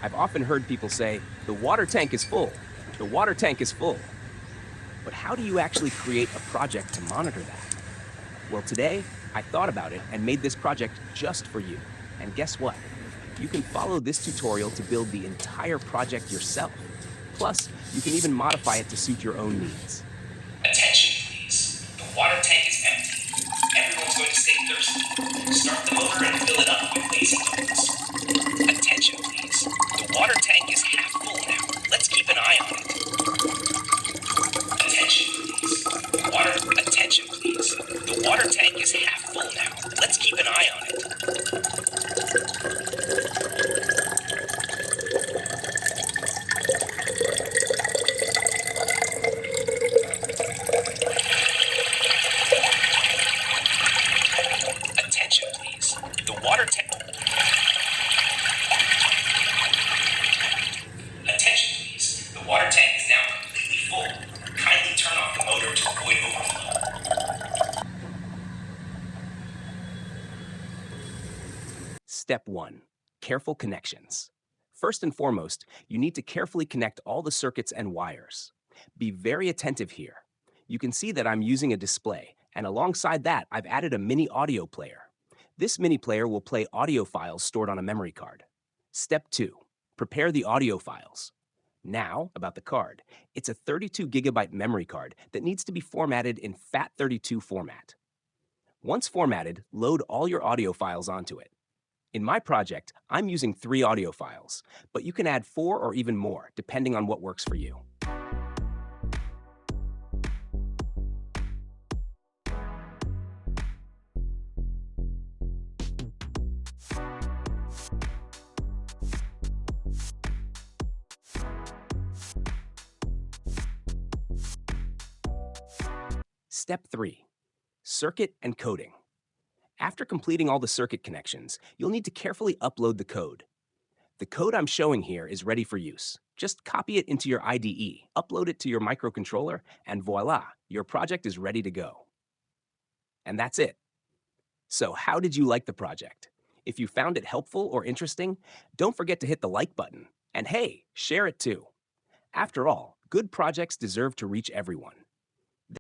I've often heard people say, the water tank is full. The water tank is full. But how do you actually create a project to monitor that? Well, today, I thought about it and made this project just for you. And guess what? You can follow this tutorial to build the entire project yourself. Plus, you can even modify it to suit your own needs. Attention, please. The water tank is empty. Everyone's going to stay thirsty. Start the motor and fill it up with lazy bones. Attention, please. The water tank is half full now. Let's keep an eye on it. Attention, please. Attention, please. The water tank is half full now. Let's keep an eye on it. Attention, please. The water tank. Attention, please. The water tank is now completely full. Kindly turn off the motor to avoid overflow. Step 1. Careful connections. First and foremost, you need to carefully connect all the circuits and wires. Be very attentive here. You can see that I'm using a display, and alongside that, I've added a mini audio player. This mini player will play audio files stored on a memory card. Step 2. Prepare the audio files. Now, about the card. It's a 32 gigabyte memory card that needs to be formatted in FAT32 format. Once formatted, load all your audio files onto it. In my project, I'm using 3 audio files, but you can add 4 or even more, depending on what works for you. Step 3. Circuit and coding. After completing all the circuit connections, you'll need to carefully upload the code. The code I'm showing here is ready for use. Just copy it into your IDE, upload it to your microcontroller, and voila, your project is ready to go. And that's it. So how did you like the project? If you found it helpful or interesting, don't forget to hit the like button. And hey, share it too. After all, good projects deserve to reach everyone.